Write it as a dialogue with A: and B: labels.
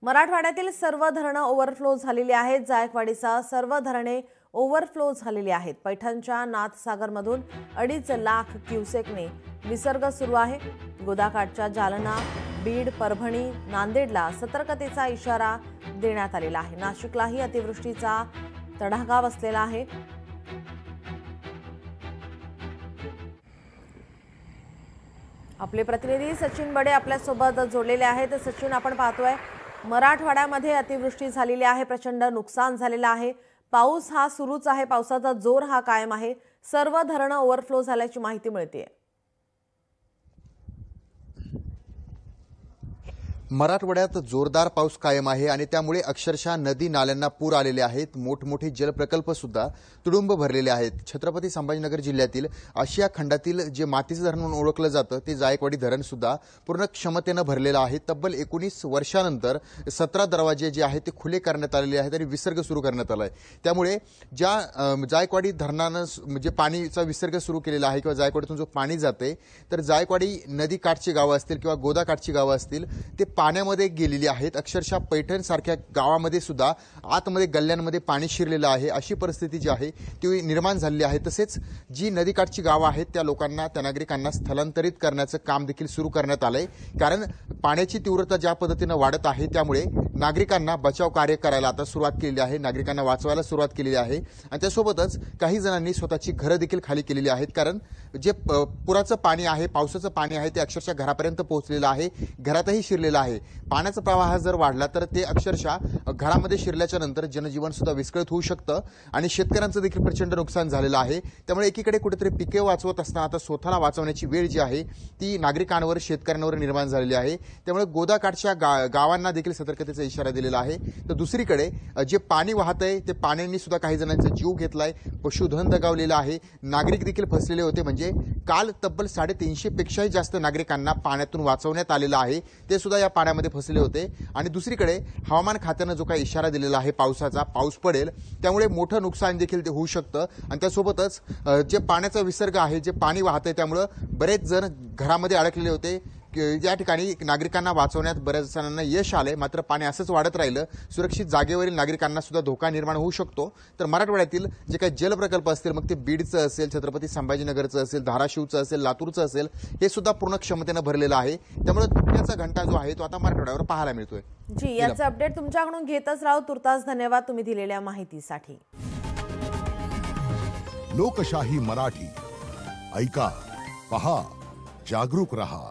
A: मराठवाड्यातील सर्व धरणं ओव्हरफ्लो झालेली आहेत। जायकवाडीचा सर्व धरणे ओव्हरफ्लो झालेली आहेत। पैठणच्या नाथसागरमधून 2.5 लाख क्युसेकने विसर्ग सुरू आहे। गोदाकाठच्या जालना, बीड, परभणी, नांदेडला सतर्कतेचा इशारा देण्यात आलेला आहे। नाशिकलाही अतिवृष्टीचा तडाखा बसलेला आहे। आपले प्रतिनिधी सचिन बडे आपल्यासोबत जोडलेले आहेत। सचिन, आपण पाहतोय मराठवाड्यामध्ये अतिवृष्टी झालेली आहे, प्रचंड नुकसान झालेलं आहे। पाऊस हा सुरूच आहे, पावसाचा जोर हा कायम आहे। सर्व धरणं ओव्हरफ्लो झाल्याची माहिती मिळते।
B: मराठवाड्यात जोरदार पाऊस कायम आहे आणि त्यामुळे अक्षरशः नदी नाल्यांना पूर आलेले आहेत। मोठमोठे जलप्रकल्प सुद्धा तुडुंब भरलेले आहेत। छत्रपती संभाजीनगर जिल्ह्यातील आशिया खंडातील जे मातीचं धरण म्हणून ओळखलं जातं ते जायकवाडी धरण सुद्धा पूर्ण क्षमतेनं भरलेलं आहे। तब्बल 19 वर्षानंतर 17 दरवाजे जे आहेत ते खुले करण्यात आलेले आहेत आणि विसर्ग सुरू करण्यात आलाय। त्यामुळे ज्या जायकवाडी धरणानं म्हणजे पाणीचा विसर्ग सुरू केलेला आहे किंवा जायकवाडीतून जो पाणी जाते तर जायकवाडी नदी काठची गावं असतील किंवा गोदाकाठची गावं असतील ते पाण्यामध्ये गेलेली आहेत। अक्षरशः पैठण सारख्या गावामध्ये सुद्धा आतमध्ये गल्ल्यांमध्ये पाणी शिरलेलं आहे। अशी परिस्थिती जी आहे ती निर्माण झालेली आहे। तसेच जी नदीकाठची गावं आहेत त्या लोकांना, त्या नागरिकांना स्थलांतरित करण्याचं काम देखील सुरू करण्यात आलंय। कारण पाण्याची तीव्रता ज्या पद्धतीनं वाढत आहे त्यामुळे नागरिकांना बचाव कार्य करायला आता सुरुवात केलेली आहे। नागरिकांना वाचवायला सुरुवात केलेली आहे आणि त्यासोबतच काही जणांनी स्वतःची घरं देखील खाली केलेली आहेत। कारण जे पुराचं पाणी आहे, पावसाचं पाणी आहे ते अक्षरशः घरापर्यंत पोहोचलेलं आहे, घरातही शिरलेलं आहे। पाण्याचा प्रवाह जर वाढला तर ते अक्षरशः घरामध्ये शिरल्याच्या नंतर जनजीवन सुद्धा विस्कळीत होऊ शकतं आणि शेतकऱ्यांचं देखील प्रचंड नुकसान झालेलं आहे। त्यामुळे एकीकडे कुठेतरी पिके वाचवत असताना आता स्वतःला वाचवण्याची वेळ जी आहे ती नागरिकांवर, शेतकऱ्यांवर निर्माण झालेली आहे। त्यामुळे गोदाकाठच्या गावांना देखील सतर्कतेचा इशारा दिलेला आहे। तर दुसरीकडे जे पाणी वाहतंय ते पाण्याने सुद्धा काही जणांचा जीव घेतलाय, पशुधन दगावलेलं आहे, नागरिक देखील फसलेले होते। म्हणजे काल तब्बल 350 पेक्षाही जास्त नागरिकांना पाण्यातून वाचवण्यात आलेलं आहे, ते सुद्धा या पाण्यामध्ये फसले होते। आणि दुसरीकडे हवामान खात्यानं जो काही इशारा दिलेला आहे पावसाचा, पाऊस पडेल त्यामुळे मोठं नुकसान देखील ते होऊ शकतं। आणि त्यासोबतच जे पाण्याचा विसर्ग आहे, जे पाणी वाहतंय त्यामुळे बरेच जण घरामध्ये अडकलेले होते। या ठिकाणी नागरिकांना वाचवण्यात बऱ्याच जणांना यश आलंय, मात्र पाणी असंच वाढत राहिलं सुरक्षित जागेवरील नागरिकांना सुद्धा धोका निर्माण होऊ शकतो। तर मराठवाड्यातील जे काही जलप्रकल्प असतील, मग ते बीडचं असेल, छत्रपती संभाजीनगरचं असेल, धाराशिवचं असेल, लातूरचं असेल, हे सुद्धा पूर्ण क्षमतेनं भरलेलं आहे। त्यामुळे धोक्याचा घंटा जो आहे तो आता मराठवाड्यावर पाहायला मिळतोय।
A: जी, याचं अपडेट तुमच्याकडून घेतच राहू। तुर्तास धन्यवाद तुम्ही दिलेल्या माहितीसाठी।
C: लोकशाही मराठी ऐका, पहा, जागरूक रहा।